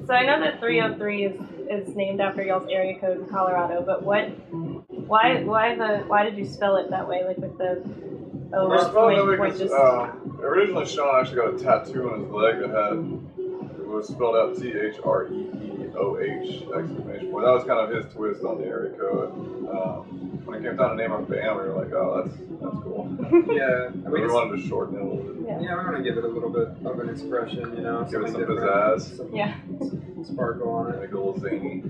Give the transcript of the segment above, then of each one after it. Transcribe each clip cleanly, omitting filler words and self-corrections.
So I know that 303 is named after y'all's area code in Colorado, but why did you spell it that way, like with the We spelled it that way point because just originally Sean actually got a tattoo on his leg that it was spelled out THREEOH exclamation point. That was kind of his twist on the area code. When it came time to name our band, we were like, oh, that's cool. Yeah, we wanted to shorten it a little bit. Yeah, we want to give it a little bit of an expression, Give it some different. pizzazz. Some sparkle on it. Make it a little zany.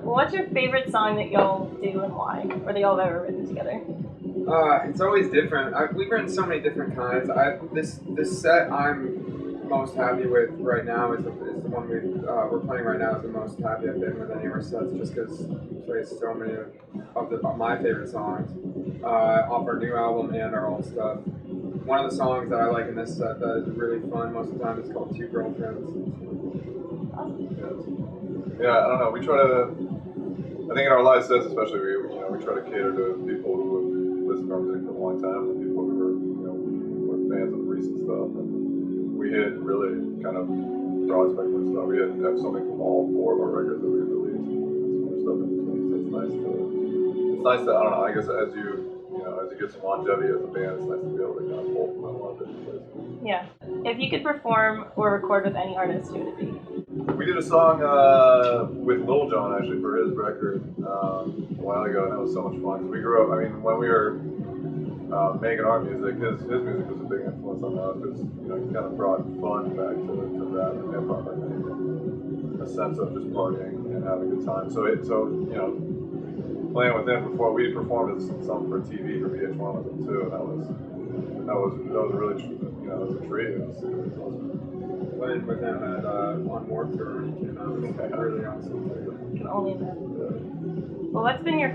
What's your favorite song that y'all do and why, or that y'all have ever written together? It's always different. We've written so many different kinds. This set I'm most happy with right now is the one we're playing right now is the most happy I've been with any of our sets, just because we play so many of my favorite songs off our new album and our old stuff. One of the songs that I like in this set that is really fun most of the time is called Two Girlfriends. Yeah, I don't know. We try to. I think in our live sets, especially, we try to cater to people who have listened to our music for a long time, and people who were fans of the recent stuff, and we hit really kind of broad spectrum stuff. We have something from all 4 of our records that we've released, and some stuff in between. So it's nice to. I don't know. I guess as you get some longevity as a band, it's nice to be able to kind of pull from a lot of different places. Yeah. If you could perform or record with any artist, who would it be? We did a song with Lil Jon actually for his record a while ago, and that was so much fun. We grew up. I mean, when we were making our music, his music was a big influence on us because he kind of brought fun back to rap and hip hop. I think a sense of just partying and having a good time. So playing with him before we performed something for TV for VH1 with him too, and that was really that was a treat. It was awesome. Playing with him on Warped Tour when he came out was really awesome. I can only imagine. Well, what's been your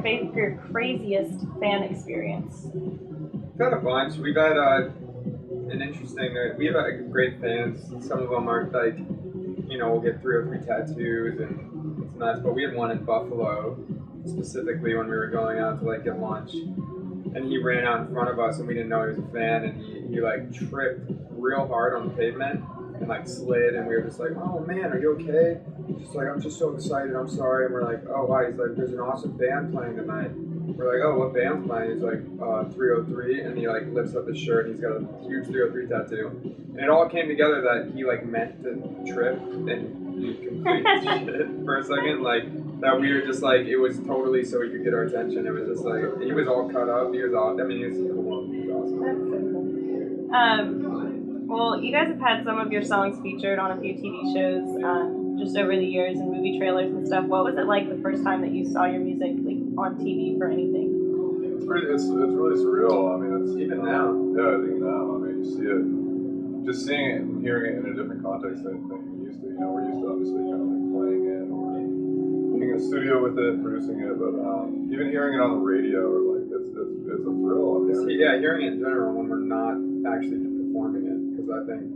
craziest fan experience? We've had a bunch. We've had an interesting. We have great fans. Some of them are like, we'll get 303 tattoos and it's nuts. But we had one in Buffalo, specifically when we were going out to get lunch, and he ran out in front of us and we didn't know he was a fan, and he tripped real hard on the pavement and slid, and we were just like, oh man, are you okay? He's just like, I'm just so excited, I'm sorry. And we're like, oh why? He's like, there's an awesome band playing tonight. We're like, oh, what band's playing? He's like, 303, and he lifts up his shirt and he's got a huge 303 tattoo. And it all came together that he meant to trip and he completely shit for a second. That we were just it was totally so he could get our attention. It was just he was all cut up. He was all, I mean, he was cool. He was awesome. Well, you guys have had some of your songs featured on a few TV shows just over the years and movie trailers and stuff. What was it like the first time that you saw your music on TV for anything? It's really surreal. I mean, it's even now. Yeah, even now. I mean, you see it, just seeing it and hearing it in a different context than you're used to. We're used to obviously kind of playing it or being in a studio with it, producing it, but even hearing it on the radio or it's a thrill. I mean, hearing it in general when we're not actually performing it, because I think,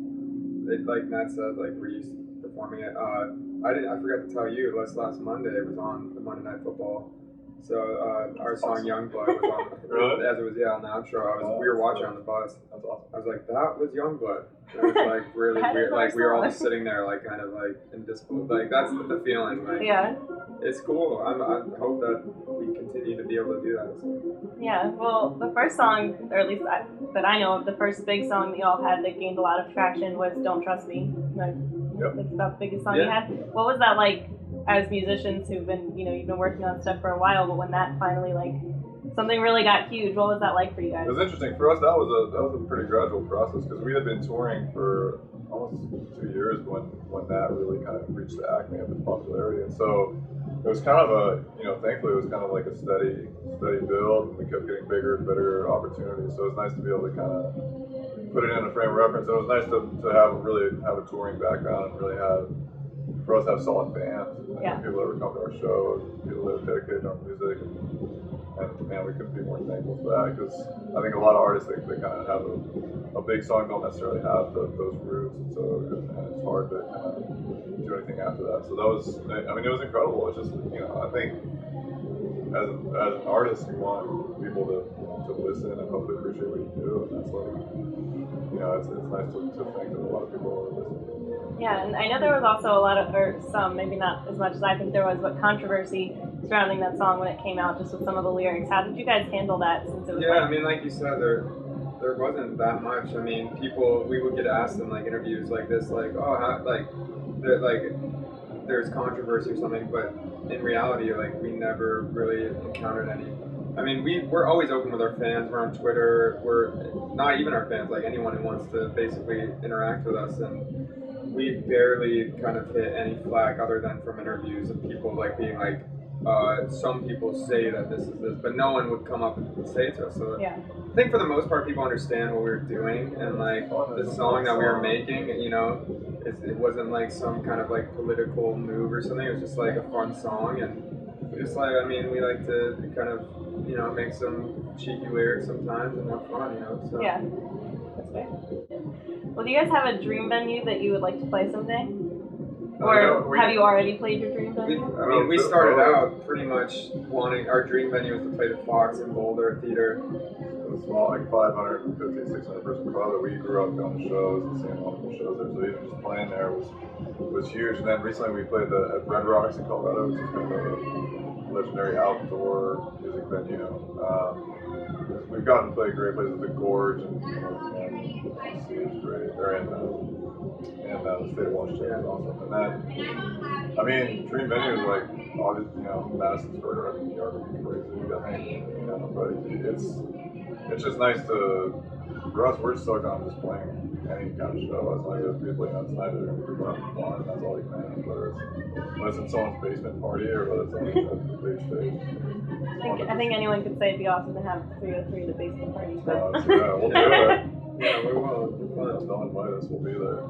like Matt said, we're used to performing it. I forgot to tell you, last Monday it was on the Monday Night Football. So our song Youngblood was on, really? As it was on the outro. We were watching on the bus. That's awesome. I was like, that was Youngblood. It was really weird. We were all just sitting there, kind of in disbelief. That's the feeling. Yeah. It's cool. I hope that we continue to be able to do that. So. Yeah. Well, the first song, or at least that I know of, the first big song that y'all had that gained a lot of traction was "Don't Trust Me." Yep. That's about the biggest song you had. What was that like? As musicians who've been, you've been working on stuff for a while, but when that finally, something really got huge, what was that like for you guys? It was interesting. For us, that was a pretty gradual process because we had been touring for almost 2 years when that really kind of reached the acme of its popularity. And so it was kind of thankfully it was kind of like a steady build, and we kept getting bigger and better opportunities. So it was nice to be able to kind of put it in a frame of reference. It was nice to have a touring background and really for us to have solid fans. Yeah. People that would come to our shows, people that are dedicated to our music, and man, we couldn't be more thankful for that because I think a lot of artists they kind of have a big song don't necessarily have those roots, and it's hard to kind of do anything after that. So that was, I mean, it was incredible. It's just, I think as an artist, you want people to listen and hopefully appreciate what you do, and that's it's nice to think that a lot of people are listening. Yeah, and I know there was also a lot of, or some, maybe not as much as I think there was, but controversy surrounding that song when it came out, just with some of the lyrics. How did you guys handle that? Since it was Yeah, I mean, like you said, there wasn't that much. I mean, we would get asked in like interviews like this, like, oh, how, like there's controversy or something, but in reality, like we never really encountered any. I mean, we're always open with our fans. We're on Twitter. We're not even our fans, like anyone who wants to basically interact with us, and we barely kind of hit any flack other than from interviews of people like being like, some people say that this is this, but no one would come up and say it to us. So yeah, I think for the most part, people understand what we were doing and like the song that we were making. You know, it wasn't like some kind of like political move or something. It was just like a fun song, and we just like, I mean, we like to kind of, you know, make some cheeky lyrics sometimes and have fun. You know, so yeah, that's fair. Well, do you guys have a dream venue that you would like to play someday? Or have you already played your dream venue? I mean, we started out pretty much wanting, our dream venue was to play the Fox in Boulder Theater. It was small, like 550, 600 person club that we grew up going to shows and seeing wonderful shows there. So even just playing there was huge. And then recently we played at Red Rocks in Colorado, which is kind of a legendary outdoor music venue. We've gotten to play great places, the Gorge and the sea is great. They're in the state of Washington is awesome. And then, I mean, dream venues like obviously, Madison Square Garden in New York would be crazy. I think, but it's just nice to, for us, we're stoked on just playing any kind of show as long as people, tonight they're going to be having fun, and that's all you can ask, whether it's in someone's basement party or whether it's on a big stage. I think anyone could say it'd be awesome to have 303 at the basement party. But Yeah, we'll do it. Yeah, we will. Don't invite us, we'll be there.